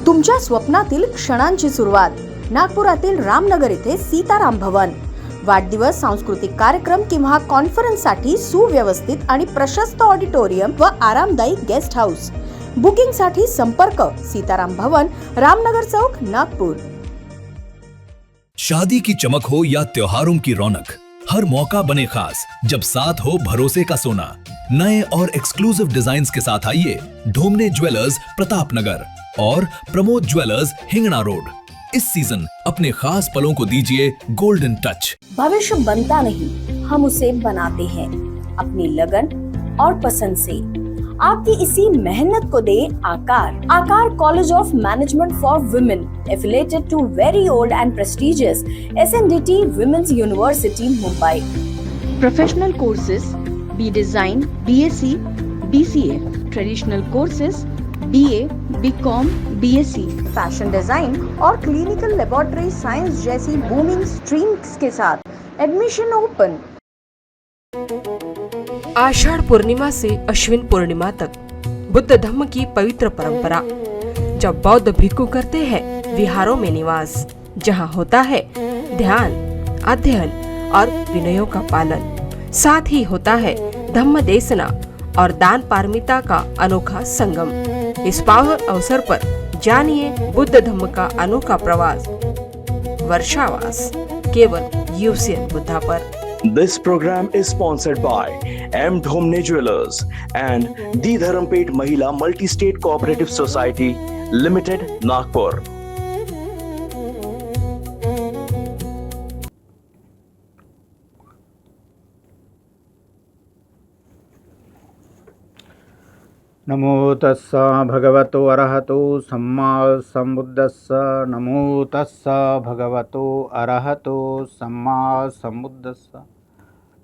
तुमच्या स्वप्नातील क्षणांची सुरुवात नागपुरातील रामनगर येथे सीताराम भवन. वाढदिवस, सांस्कृतिक कार्यक्रम किंवा कॉन्फरन्ससाठी सुव्यवस्थित आणि प्रशस्त ऑडिटोरियम व आरामदायी गेस्ट हाऊस. बुकिंगसाठी संपर्क सीताराम भवन, रामनगर चौक, नागपुर. शादी की चमक हो या त्योहारों की रौनक, हर मौका बने खास जब साथ हो भरोसे का सोना. नए और एक्सक्लूसिव डिजाइन्स के साथ आइए ढोमने ज्वेलर्स प्रताप नगर और प्रमोद ज्वेलर्स हिंगणा रोड. इस सीजन अपने खास पलों को दीजिए गोल्डन टच. भविष्य बनता नहीं, हम उसे बनाते हैं अपनी लगन और पसंद से. आपकी इसी मेहनत को दे आकार. Aakar college of management for women, affiliated to very old and prestigious SNDT Women's University, Mumbai. Professional courses: B Design, BSc, BCA. Traditional courses: BA, BCom, BSc. Fashion Design और Clinical Laboratory Science जैसी booming streams के साथ admission open. आषाढ़ पूर्णिमा से अश्विन पूर्णिमा तक बुद्ध धम्म की पवित्र परंपरा, जब बौद्ध भिक्षु करते हैं विहारों में निवास, जहां होता है ध्यान, अध्ययन और विनयों का पालन. साथ ही होता है धम्म देसना और दान पारमिता का अनोखा संगम. इस पावन अवसर पर जानिए बुद्ध धम्म का अनोखा प्रवास, वर्षावास, केवल UCN Buddha per. This program is sponsored by M. Dhomne Jewelers and D. Dharampet Mahila Multi-State Cooperative Society Limited, Nagpur. नमो तस्सा भगवतो अरहतो सम्मा सम्बुद्धस्सा. नमो तस्सा भगवतो अरहतो सम्मा सम्बुद्धस्सा.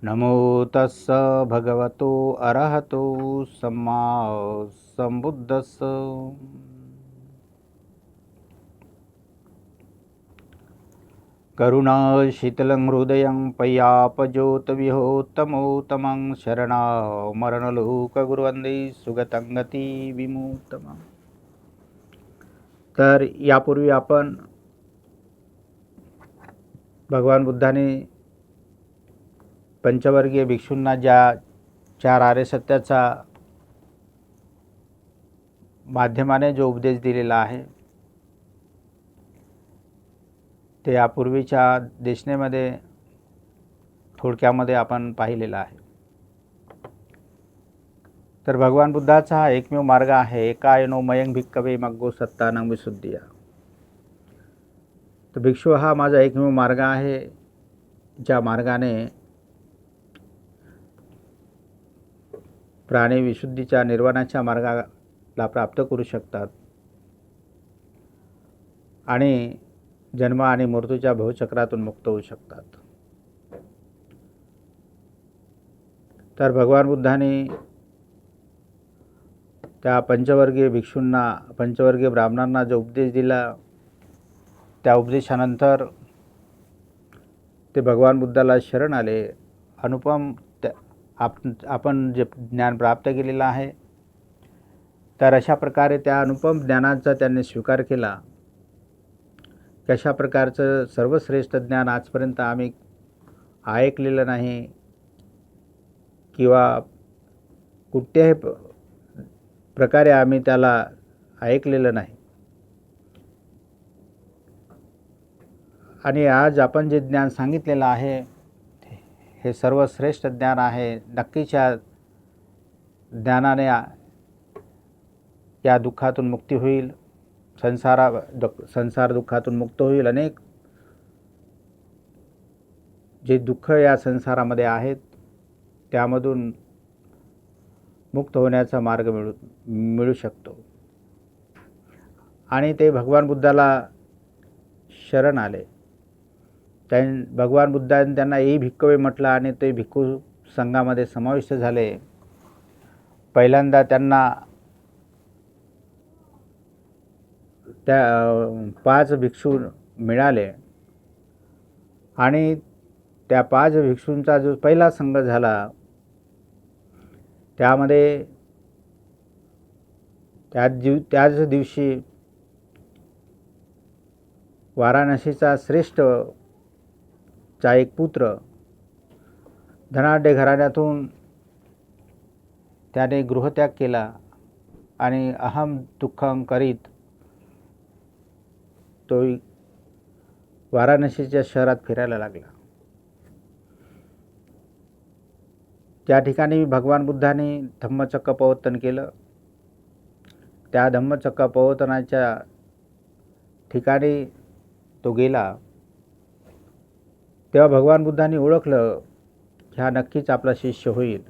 नमो तस्सा भगवतो अरहतो सम्मा सम्बुद्धस्सा. करुणा शीतलं हृदयं पय्यापज्योतविहोत्तमोत्तमं शरणां मरणलोकगुरुवन्दे सुगतं गती विमुक्तम्. तर यापूर्वी आपण भगवान बुद्धाने पंचवर्गीय भिक्षूंना ज्या 4 आर्य सत्याचा माध्यमाने जो उपदेश दिलेला आहे ते यापूर्वीच्या देशनेमध्ये थोडक्यामध्ये आपण पाहिलेलं आहे. तर भगवान बुद्धाचा हा एकमेव मार्ग आहे. एकायनो मयं भिक्खवे मग्गो सत्तानं विशुद्धिया. तर भिक्षू हा माझा एकमेव मार्ग आहे, ज्या मार्गाने प्राणी विशुद्धीच्या निर्वाणाच्या मार्गाला प्राप्त करू शकतात आणि जन्म आणि मृत्यूच्या भवचक्रातून मुक्त होऊ शकतात. तर भगवान बुद्धाने त्या पंचवर्गीय भिक्षूंना, पंचवर्गीय ब्राह्मणांना जो उपदेश दिला, त्या उपदेशानंतर ते भगवान बुद्धाला शरण आले. अनुपम आपण जे ज्ञान प्राप्त केलेलं आहे, तर अशा प्रकारे त्या अनुपम ज्ञानाचा त्यांनी स्वीकार केला. कशा प्रकारचं सर्वश्रेष्ठ ज्ञान आजपर्यंत आम्ही ऐकलेलं नाही किंवा कुठल्याही प्रकारे आम्ही त्याला ऐकलेलं नाही. आणि आज आपण जे ज्ञान सांगितलेलं आहे हे सर्वश्रेष्ठ ज्ञान आहे. नक्कीच या ज्ञानाने या दुःखातून मुक्ती होईल, संसार दुःखातून मुक्त होईल. अनेक जे दुःख या संसारामध्ये आहेत त्यामधून मुक्त होण्याचा मार्ग मिळू शकतो. आणि ते भगवान बुद्धाला शरण आले. भगवान बुद्धाने त्यांना ए भिक्खवे म्हटलं आणि ते भिक्खू संघामध्ये समाविष्ट झाले. पहिल्यांदा त्यांना त्या 5 भिक्षू मिळाले आणि त्या 5 भिक्षूंचा जो पहिला संघ झाला त्यामध्ये त्याच दिवशी वाराणसीचा श्रेष्ठ चा एक पुत्र धनाढ्य घराण्यातून त्याने गृहत्याग केला आणि अहम दुःखम करीत तो वाराणसीच्या शहरात फिरायला लागला. त्या ठिकाणी भगवान बुद्धांनी धम्मचक्र प्रवर्तन केलं. त्या धम्मचक्र प्रवर्तनाच्या ठिकाणी तो गेला तेव्हा भगवान बुद्धांनी ओळखलं की हा नक्कीच आपला शिष्य होईल.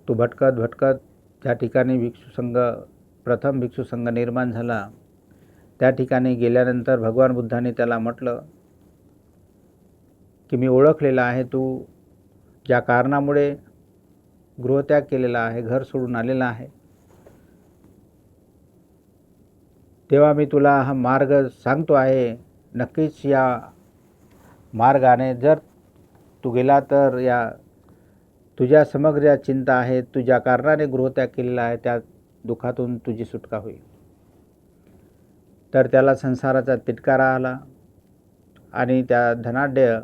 तो भटकत भटकत त्या ठिकाणी प्रथम भिक्षू संघ निर्माण झाला. त्या ठिकाणी गेल्यानंतर भगवान बुद्धांनी त्याला म्हटलं की मी ओळखलेला आहे, तू ज्या कारणामुळे गृहत्याग केलेला आहे, घर सोडून आलेला आहे, तेव्हा मी तुला हा मार्ग सांगतो आहे. नक्कीच या मार्गाने जर तू गेला तर या तुझ्या समग्र ज्या चिंता आहेत, तू ज्या कारणाने गृहत्याग केलेला आहे, त्या दुःखातून तुझी सुटका होईल. तर त्याला संसाराचा तिटकारा आला आणि त्या धनाढ्य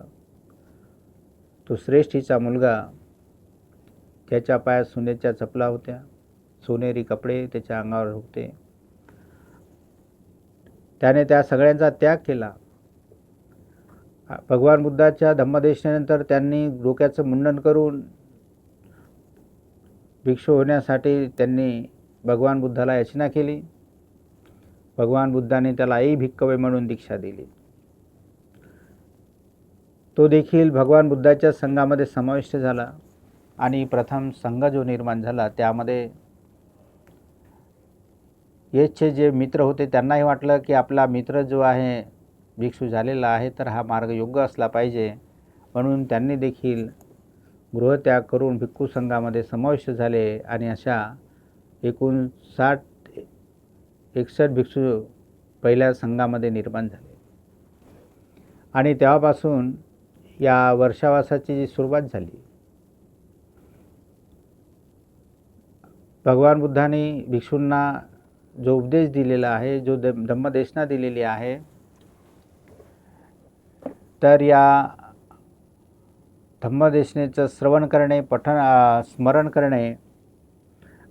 तो श्रेष्ठीचा मुलगा, त्याच्या पायात सोन्याच्या चपला होत्या, सोनेरी कपडे त्याच्या अंगावर होते. त्याने त्या सगळ्यांचा त्याग केला. भगवान बुद्धाच्या धम्मदेशनानंतर त्यांनी डोक्याचं मुंडन करून भिक्षू होण्यासाठी त्यांनी भगवान बुद्धाला याचना केली. भगवान बुद्धाने त्याला आई भिक्खवे म्हणून दीक्षा दिली. तो देखील भगवान बुद्धाच्या संघामध्ये समाविष्ट झाला आणि प्रथम संघ जो निर्माण झाला त्यामध्ये येथचे जे मित्र होते त्यांनाही वाटलं की आपला मित्र जो आहे भिक्षू झालेला आहे तर हा मार्ग योग्य असला पाहिजे, म्हणून त्यांनी देखील गृहत्याग करून भिक्खू संघामध्ये समाविष्ट झाले आणि अशा एकूण 61 भिक्षू पहिल्या संघामध्ये निर्माण झाले. आणि तेव्हापासून या वर्षावासाची जी सुरुवात झाली, भगवान बुद्धांनी भिक्षूंना जो उपदेश दिलेला आहे, जो धम्मदेशना दिलेली आहे, तर या धम्मदेशनेचं श्रवण करणे, स्मरण करणे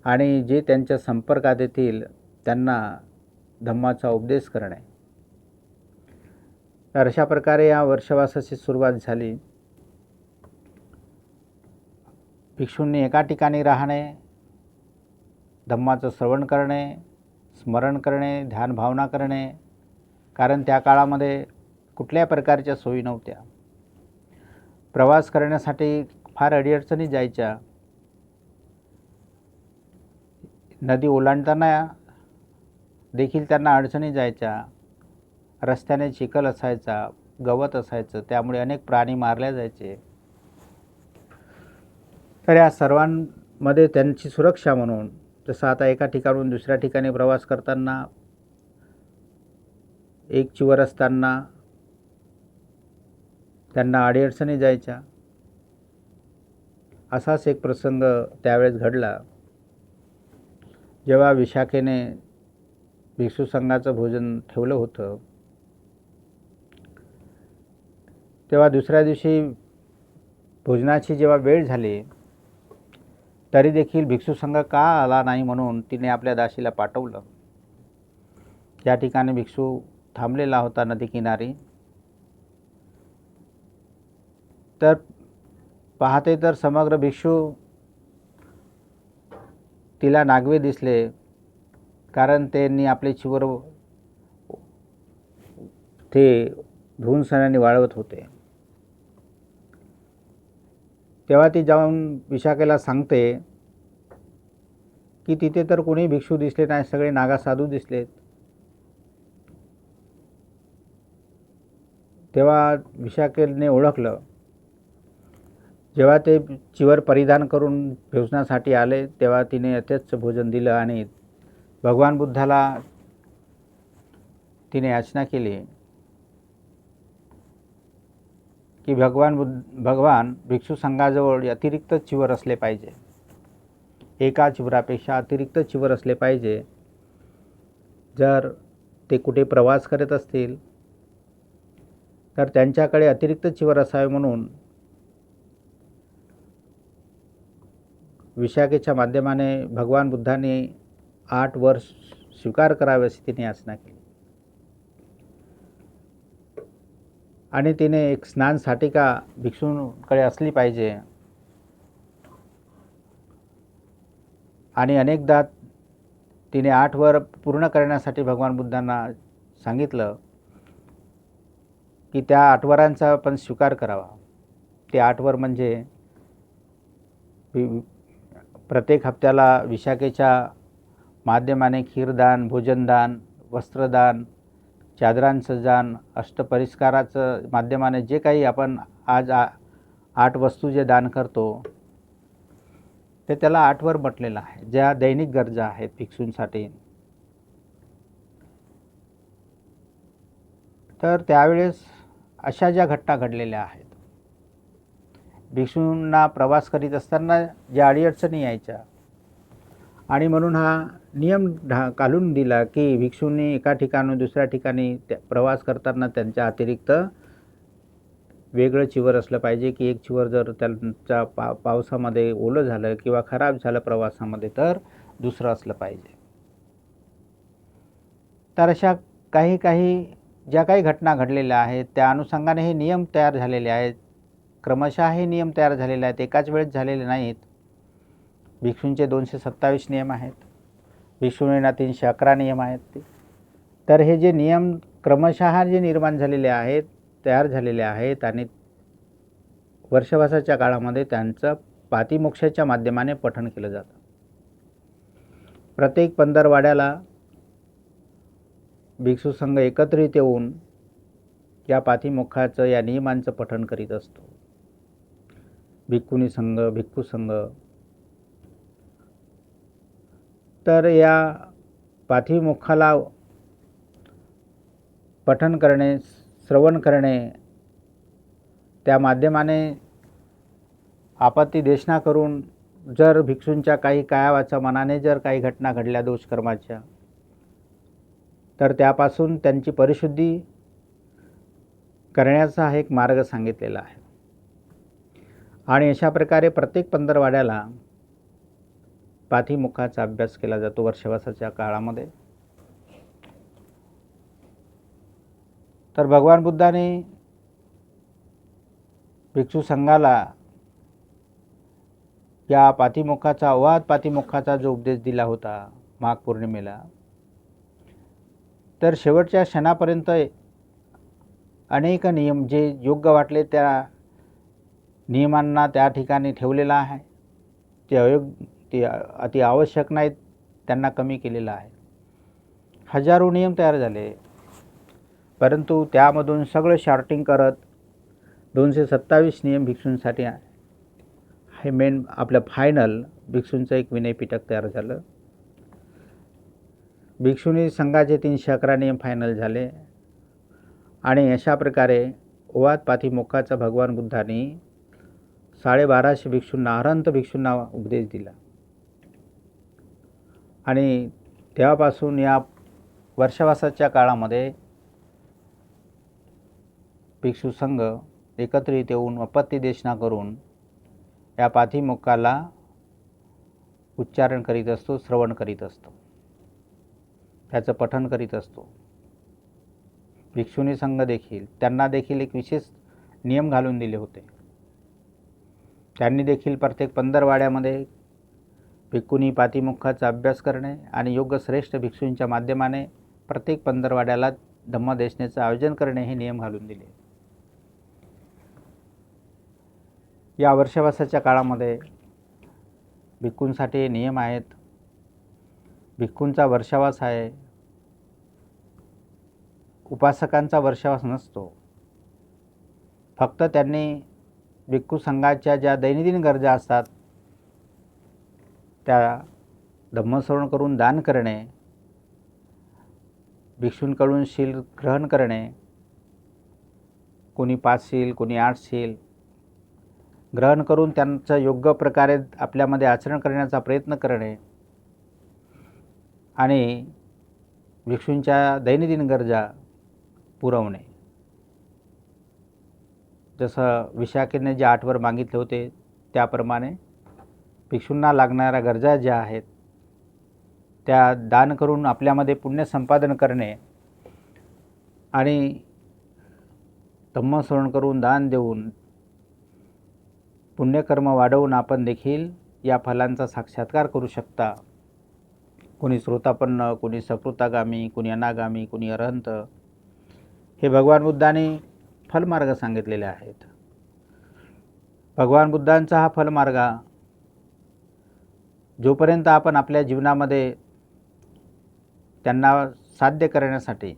आणि जे त्यांच्या संपर्कात येतील त्यांना धम्माचा उपदेश करणे. तर अशा प्रकारे या वर्षवासाची सुरुवात झाली. भिक्षूंनी एका ठिकाणी राहणे, धम्माचं श्रवण करणे, स्मरण करणे, ध्यान भावना करणे, कारण त्या काळामध्ये कुठल्याही प्रकारच्या सोयी नव्हत्या. प्रवास करण्यासाठी फार अडीअडचणी जायच्या. नदी ओलांडताना देखील त्यांना अडचणी जायच्या. रस्त्याने चिखल असायचा, गवत असायचं, त्यामुळे अनेक प्राणी मारले जायचे. तर या सर्वांमध्ये त्यांची सुरक्षा म्हणून, जसं आता एका ठिकाणून दुसऱ्या ठिकाणी प्रवास करताना, एक चिवर असताना त्यांना अडीअडचणी जायच्या. असाच एक प्रसंग त्यावेळेस घडला जेव्हा विशाखेने भिक्षू संघाचं भोजन ठेवलं होतं. तेव्हा दुसऱ्या दिवशी भोजनाची जेव्हा वेळ झाली तरी देखील भिक्षू संघ का आला नाही म्हणून तिने आपल्या दासीला पाठवलं. त्या ठिकाणी भिक्षू थांबलेला होता नदीकिनारी. तर पाहते तर समग्र भिक्षू तिला नागवे दिसले, कारण त्यांनी आपले चिवर ते धुवून वाळवत होते. तेव्हा ती जाऊन विशाखेला सांगते की तिथे तर कोणी भिक्षू दिसले नाही, सगळे नागा साधू दिसलेत. तेव्हा विशाखेने ओळखलं. जेव्हा ते चिवर परिधान करून भोजनासाठी आले तेव्हा तिने यथेच्छ भोजन दिलं आणि भगवान बुद्धाला तिने याचना केली की भगवान भिक्षू संघाजवळ अतिरिक्त चिवर असले पाहिजे, एका चिवरापेक्षा अतिरिक्त चिवर असले पाहिजे. जर ते कुठे प्रवास करत असतील तर त्यांच्याकडे अतिरिक्त चिवर असावे म्हणून विशाखेच्या माध्यमाने भगवान बुद्धांनी 8 वर्ष स्वीकार करावे अशी तिने याचना केली. आणि तिने एक स्नान साटिका भिक्षूंकडे असली पाहिजे. आणि अनेकदा तिने 8 वर पूर्ण करण्यासाठी भगवान बुद्धांना सांगितलं की त्या 8 वरांचा पण स्वीकार करावा. ते 8 वर म्हणजे प्रत्येक हप्त्याला विशाखेच्या माध्यमाने खीरदान, भोजनदान, वस्त्रदान, चादरांचं दान, अष्टपरिष्काराचं माध्यमाने जे काही आपण आज 8 वस्तू जे दान करतो ते त्याला 8 वर म्हटलेलं आहे, ज्या दैनिक गरजा आहेत भिक्षूंसाठी. तर त्यावेळेस अशा ज्या घटना घडलेल्या आहेत, भिक्षूंना प्रवास करीत असताना ज्या अडीअडचणी यायच्या आणि म्हणून हा नियम घालून दिला की भिक्षूंनी एका ठिकाणून दुसऱ्या ठिकाणी प्रवास करताना त्यांच्या अतिरिक्त वेगळं चिवर असलं पाहिजे की एक चिवर जर त्यांच्या पावसामध्ये ओलं झालं किंवा खराब झालं प्रवासामध्ये तर दुसरं असलं पाहिजे. तर अशा काही ज्या काही घटना घडलेल्या आहेत त्या अनुषंगाने हे नियम तयार झालेले आहेत. क्रमशः हे नियम तयार झालेले आहेत, एकाच वेळेस झालेले नाहीत. भिक्षूंचे 227 नियम आहेत, भिक्षुणींना 311 नियम आहेत. तर हे जे नियम क्रमशः जे निर्माण झालेले आहेत, तयार झालेले आहेत आणि वर्षवासाच्या काळामध्ये त्यांचं पातिमोक्षाच्या माध्यमाने पठण केलं जातं. प्रत्येक पंधरवाड्याला भिक्षू संघ एकत्रित येऊन या पातिमोक्षाचं, या नियमांचं पठण करीत असतो. भिक्खुनी संघ, भिक्खू संघ. तर या पातिमोक्षाला पठण करणे, श्रवण करणे, त्या माध्यमाने आपत्ती देशना करून जर भिक्षूंच्या काही कायावाच्या मनाने जर काही घटना घडल्या दोषकर्माच्या तर त्यापासून त्यांची परिशुद्धी करण्याचा हा एक मार्ग सांगितलेला आहे. आणि अशा प्रकारे प्रत्येक पंधरवाड्याला पातिमोक्षाचा अभ्यास केला जातो वर्षवासाच्या काळामध्ये. तर भगवान बुद्धाने भिक्षू संघाला या पातिमोक्षाचा, अवाध पातिमोक्षाचा जो उपदेश दिला होता माघ पौर्णिमेला, तर शेवटच्या क्षणापर्यंत अनेक नियम जे योग्य वाटले त्या नियमांना त्या ठिकाणी ठेवलेला आहे. ते अति आवश्यक नाहीत त्यांना कमी केलेलं आहे. हजारो नियम तयार झाले, परंतु त्यामधून सगळं शॉर्टिंग करत 227 नियम भिक्षूंसाठी हे मेन आपलं फायनल भिक्षूंचं एक विनय पिटक तयार झालं. भिक्षुणी संघाचे 311 नियम फायनल झाले. आणि अशा प्रकारे ओवाद पातिमोक्षाचा भगवान बुद्धांनी 1250 भिक्षूंना, अरहंत भिक्षूंना उपदेश दिला. आणि तेव्हापासून या वर्षवासाच्या काळामध्ये भिक्षू संघ एकत्रित येऊन आपत्ती देशना करून या पातिमोक्षाला उच्चारण करीत असतो, श्रवण करीत असतो, त्याचं पठण करीत असतो. भिक्षुणी संघ देखील, त्यांना देखील एक विशेष नियम घालून दिले होते. त्यांनी देखील प्रत्येक पंधरवाड्यामध्ये भिक्खुनी पातिमोक्षाचा अभ्यास करणे आणि योग्य श्रेष्ठ भिक्षूंच्या माध्यमाने प्रत्येक पंधरवाड्याला धम्मदेशनेचं आयोजन करणे हे नियम घालून दिले. या वर्षवासाच्या काळामध्ये भिक्खूंसाठी नियम आहेत. भिक्खूंचा वर्षावास आहे, उपासकांचा वर्षावास नसतो. फक्त त्यांनी भिक्खू संघाच्या ज्या दैनंदिन गरजा असतात त्या धम्मश्रवण करून दान करणे, भिक्षूंकडून शील ग्रहण करणे, कोणी 5 शील, कोणी 8 शील ग्रहण करून त्यांचं योग्य प्रकारे आपल्यामध्ये आचरण करण्याचा प्रयत्न करणे आणि भिक्षूंच्या दैनंदिन गरजा पुरवणे. जसं विशाखेने जे 8 वर मागितले होते त्याप्रमाणे भिक्षूंना लागणाऱ्या गरजा ज्या आहेत त्या दान करून आपल्यामध्ये पुण्य संपादन करणे आणि धम्मश्रवण करून दान देऊन पुण्यकर्म वाढवून आपण देखील या फलांचा साक्षात्कार करू शकता. कोणी श्रोतापन्न, कोणी सकृतागामी, कोणी अनागामी, कोणी अरहंत, हे भगवान बुद्धांनी फलमार्ग सांगितलेले आहेत. भगवान बुद्धांचा हा फलमार्ग जोपर्यंत आपण आपल्या जीवनामध्ये त्यांना साध्य करण्यासाठी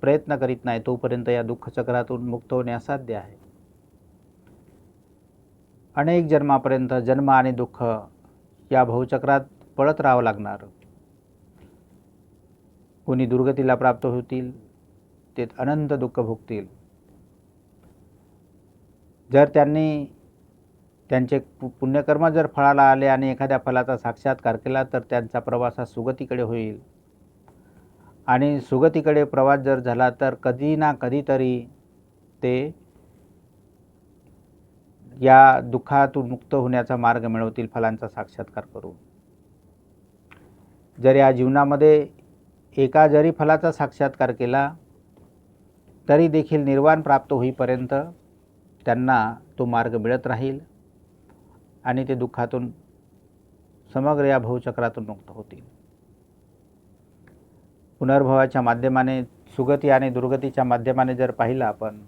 प्रयत्न करीत नाही तोपर्यंत या दुःखचक्रातून मुक्त होणे असाध्य आहे. अनेक जन्मापर्यंत जन्म आणि दुःख या भवचक्रात पळत राहावं लागणार. कोणी दुर्गतीला प्राप्त होतील, ते अनंत दुःख भोगतील. जर त्यांनी त्यांचे पुण्यकर्म जर फळाला आले आणि एखाद्या फलाचा साक्षात्कार केला तर त्यांचा प्रवास हा सुगतीकडे होईल. आणि सुगतीकडे प्रवास जर झाला तर कधी ना कधीतरी ते या दुःखातून मुक्त होण्याचा मार्ग मिळवतील फलांचा साक्षात्कार करून. जर या जीवनामध्ये एका जरी फलाचा साक्षात्कार केला तरी देखील निर्वाण प्राप्त होईपर्यंत त्यांना तो मार्ग मिळत राहील आणि ते दुःखातून समग्र या भवचक्रातून मुक्त होतील. पुनर्भवाच्या माध्यमाने सुगती आणि दुर्गतीच्या माध्यमाने जर पाहिलं आपण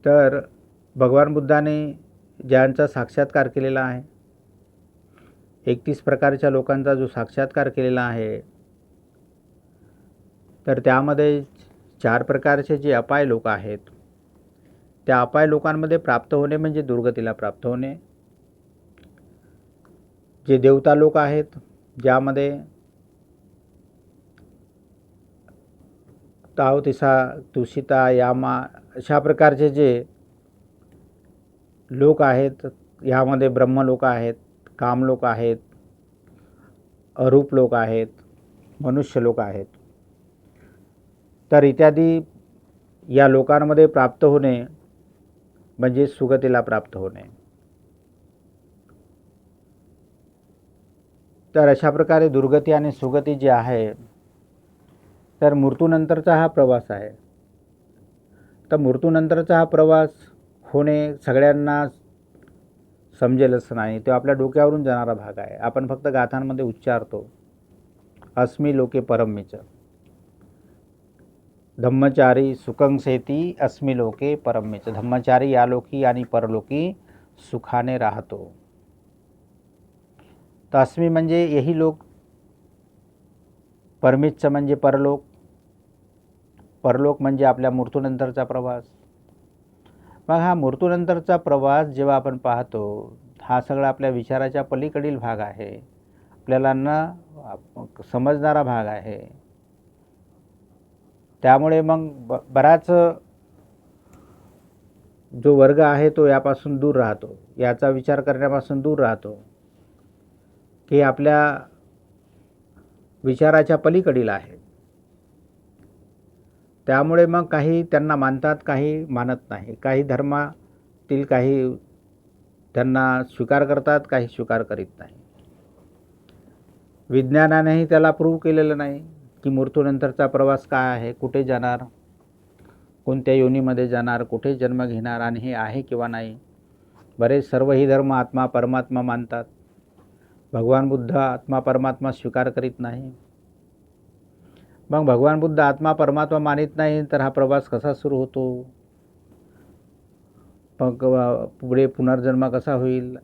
तर भगवान बुद्धाने ज्यांचा साक्षात्कार केलेला आहे, 31 प्रकारच्या लोकांचा जो साक्षात्कार केलेला आहे, तर त्यामध्ये 4 प्रकारचे जे अपाय लोक आहेत, त्या अपाय लोकांमध्ये प्राप्त होणे म्हणजे दुर्गतीला प्राप्त होणे. जे देवता लोक आहेत, ज्यामध्ये ताव, तिसा, तुषिता, यामा अशा प्रकारचे जे लोक आहेत, यामध्ये ब्रह्मलोक आहेत, कामलोक आहेत, अरूप लोक आहेत, मनुष्य लोक आहेत. तर इत्यादी या लोकांमध्ये प्राप्त होणे म्हणजे सुगतीला प्राप्त होणे. तर अशा प्रकारे दुर्गती आणि सुगती जी आहे तर मृत्यूनंतरचा हा प्रवास आहे. तर मृत्यूनंतरचा हा प्रवास होणे सगळ्यांना समजेल असं नाही, तो आपल्या डोक्यावरून जाणारा भाग आहे. आपण फक्त गाथांमध्ये उच्चारतो, अस्मि लोके परममिच, धम्मचारी सुखं सेती अस्मि लोके परममिच. धम्मचारी या लोकी आणि परलोकी सुखाने राहतो. तर अस्मि म्हणजे यही लोक, परमिच्च म्हणजे परलोक, परलोक म्हणजे आपल्या मृत्यूनंतरचा प्रवास. मग हा मृत्यूनंतरचा प्रवास जेव्हा आपण पाहतो, हा सगळा आपल्या विचाराच्या पलीकडील भाग आहे, आपल्याला न समजणारा भाग आहे. त्यामुळे मग बराच जो वर्ग आहे तो यापासून दूर राहतो, याचा विचार करण्यापासून दूर राहतो, की आपल्या विचाराच्या पलीकडील आहे. त्यामुळे मग काही त्यांना मानतात, काही मानत नाही. काही धर्मातील काही त्यांना स्वीकार करतात, काही स्वीकार करीत नाही. विज्ञानानेही त्याला प्रूव्ह केलेलं नाही की मृत्यूनंतरचा प्रवास काय आहे, कुठे जाणार, कोणत्या योनीमध्ये जाणार, कुठे जन्म घेणार आणि हे आहे किंवा नाही. बरेच सर्वही धर्म आत्मा परमात्मा मानतात. भगवान बुद्ध आत्मा परमात्मा स्वीकार करीत नाही. मग भगवान बुद्ध आत्मा परमात्मा मानित नाही तर हा प्रवास कसा सुरू होतो, मग पुढे पुनर्जन्म कसा होईल,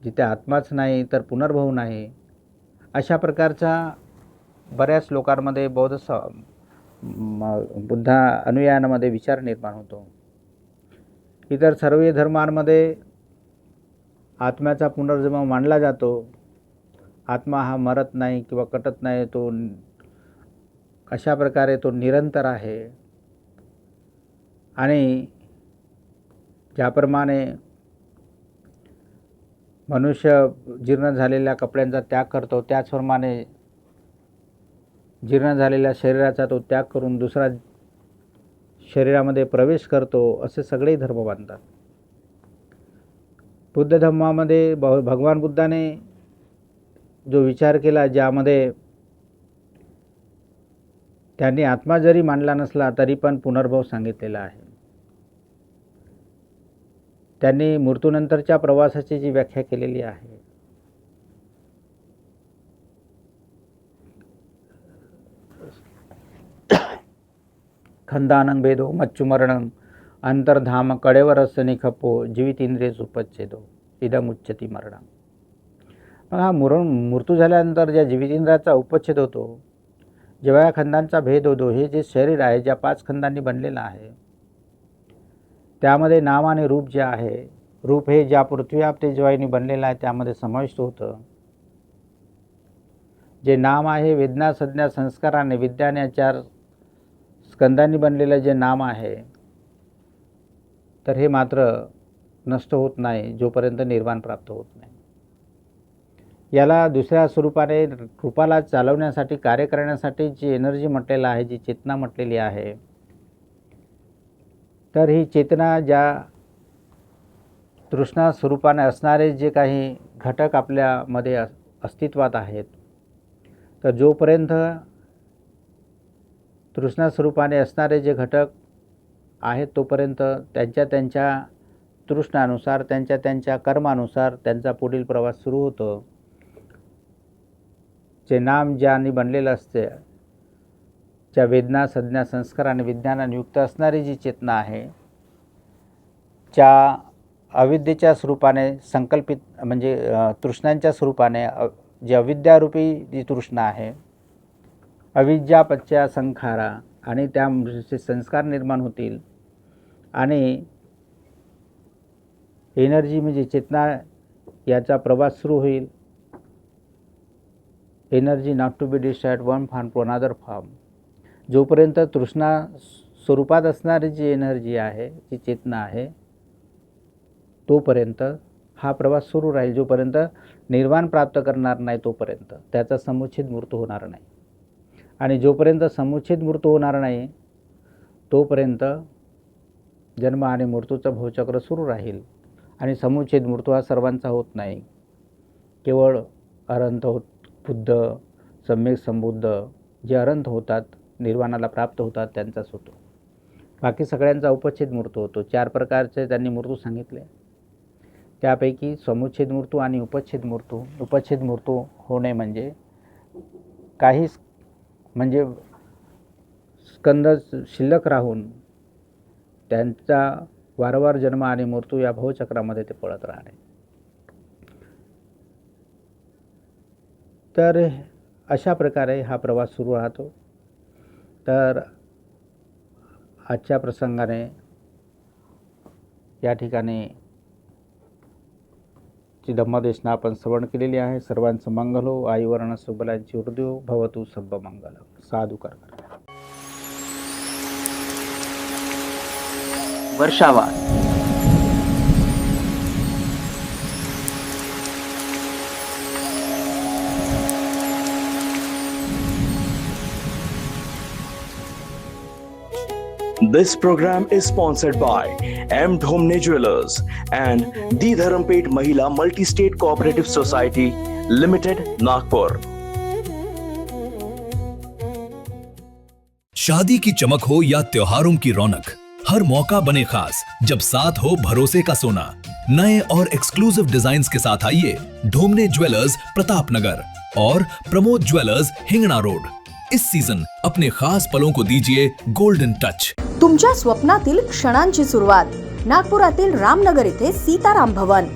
जिथे आत्माच नाही तर पुनर्भव नाही. अशा प्रकारचा बऱ्याच लोकांमध्ये बौद्ध बुद्धा अनुयायांमध्ये विचार निर्माण होतो. इतर सर्व धर्मांमध्ये आत्म्याचा पुनर्जन्म मानला जातो. आत्मा हा मरत नाही किंवा कटत नाही, तो अशा प्रकारे तो निरंतर आहे. आणि ज्याप्रमाणे मनुष्य जीर्ण झालेल्या कपड्यांचा त्याग करतो, त्याचप्रमाणे जीर्ण झालेल्या शरीराचा तो त्याग करून दुसरा शरीरामध्ये प्रवेश करतो, असे सगळे धर्म मानतात. बुद्ध धर्मामध्ये भगवान बुद्धाने जो विचार केला, ज्यामध्ये त्यांनी आत्मा जरी मानला नसला तरी पण पुनर्भव सांगितलेला आहे. त्यांनी मृत्यूनंतरच्या प्रवासाची जी व्याख्या केलेली आहे, खंदानं भेदो मच्चुमरणं अंतर्धाम कडेवरच निखपो जीवितेंद्रिय उपच्छेदो इदम उच्चती मरणं. मग हा मृत्यू झाल्यानंतर ज्या जीवितेंद्रियाचा उपच्छेद होतो, जेव्हा या खंडांचा भेद होतो, हे जे शरीर आहे ज्या 5 खंडांनी बनलेलं आहे, त्यामध्ये नाम आणि रूप जे आहे, रूप हे ज्या पृथ्वी आप तेजवायूंनी बनलेलं आहे त्यामध्ये समाविष्ट होतं. जे नाम आहे वेदना संज्ञा संस्काराने विद्याने या 4 स्कंदांनी बनलेलं जे नाम आहे, तर हे मात्र नष्ट होत नाही जोपर्यंत निर्वाण प्राप्त होत नाही. याला दुसऱ्या स्वरूपाने रूपाला चालवण्यासाठी, कार्य करण्यासाठी जी एनर्जी म्हटलेलं आहे, जी चेतना म्हटलेली आहे, तर ही चेतना ज्या तृष्णा स्वरूपाने असणारे जे काही घटक आपल्यामध्ये अस्तित्वात आहेत, तर जोपर्यंत तृष्णा स्वरूपाने असणारे जे घटक आहेत तोपर्यंत त्यांच्या तृष्णानुसार, त्यांच्या कर्मानुसार त्यांचा पुढील प्रवास सुरू होतो. जे नाम ज्याने बनलेलं असते, ज्या वेदना संज्ञा संस्कार आणि विज्ञानाने युक्त असणारी जी चेतना आहे, ज्या अविद्येच्या स्वरूपाने संकल्पित म्हणजे तृष्णांच्या स्वरूपाने जी अविद्यारूपी जी तृष्णा आहे, अविद्या पच्च्या संखारा, आणि त्यामुळे संस्कार निर्माण होतील आणि एनर्जी म्हणजे चेतना याचा प्रवास सुरू होईल. Energy not to be destroyed one form to another form. जोपर्यंत तृष्णा स्वरूपात असणारी जी एनर्जी आहे, जी चेतना आहे, तोपर्यंत हा प्रवास सुरू राहील. जोपर्यंत निर्वाण प्राप्त करणार नाही तोपर्यंत त्याचा समुच्छेद मृत्यू होणार नाही. आणि जोपर्यंत समुच्छेद मृत्यू होणार नाही तोपर्यंत जन्म आणि मृत्यूचं भवचक्र सुरू राहील. आणि समुच्छेद मृत्यू हा सर्वांचा होत नाही, केवळ अरहंत बुद्ध, सम्यक संबुद्ध जे अरहंत होतात, निर्वाणाला प्राप्त होतात, त्यांचाच होतो. बाकी सगळ्यांचा उपच्छेद मृत्यू होतो. 4 प्रकारचे त्यांनी मृत्यू सांगितले, त्यापैकी समुच्छेद मृत्यू आणि उपच्छेद मृत्यू. उपच्छेद मृत्यू होणे म्हणजे काही म्हणजे स्कंद शिल्लक राहून त्यांचा वारंवार जन्म आणि मृत्यू या भवचक्रामध्ये ते पळत राहणे. तर अशा प्रकारे हा प्रवास सुरू राहतो. तर आजच्या प्रसंगाने या ठिकाणी ची धम्मदेशना आपण श्रवण केलेली आहे. सर्वांचं मंगल हो. आयुवर्ण सुबलांची वृद्धी भवतु सब्ब मंगल. साधुकार. वर्षावाद. This program is sponsored by M. Dhomne Jewelers and the Dharampet Mahila Multi-State Cooperative Society Limited, Nagpur. शादी की चमक हो या त्योहारों की रौनक, हर मौका बने खास जब साथ हो भरोसे का सोना। नए और एक्सक्लूसिव डिजाइन्स के साथ आइए ढोमने ज्वेलर्स प्रतापनगर और प्रमोद ज्वेलर्स हिंगणा रोड। इस सीजन अपने खास पलों को दीजिए गोल्डन टच। तुमच्या स्वप्नातील क्षणांची सुरुवात नागपुरातील रामनगर येथे सीताराम भवन।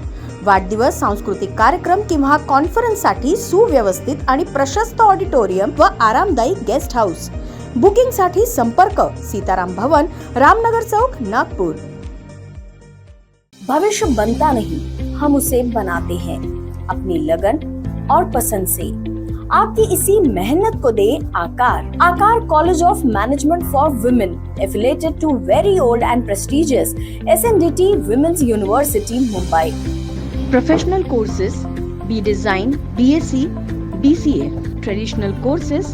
वाढदिवस, सांस्कृतिक कार्यक्रम किंवा कॉन्फरन्ससाठी सुव्यवस्थित आणि प्रशस्त ऑडिटोरियम व आरामदायी गेस्ट हाऊस। बुकिंग साठी संपर्क सीताराम भवन, रामनगर चौक, नागपुर। भविष्य बनता नहीं, हम उसे बनाते हैं अपनी लगन और पसंद से। आपकी इसी मेहनत को दे आकार। Aakar college of management for women, affiliated to very old and prestigious SNDT women's university, Mumbai. Professional courses B design, BSc, BCA, traditional courses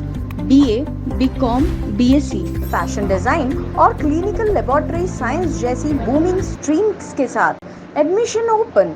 BA, BCom, BSc, fashion design और क्लिनिकल लेबोरेटरी साइंस जैसी बूमिंग स्ट्रीम्स के साथ admission open.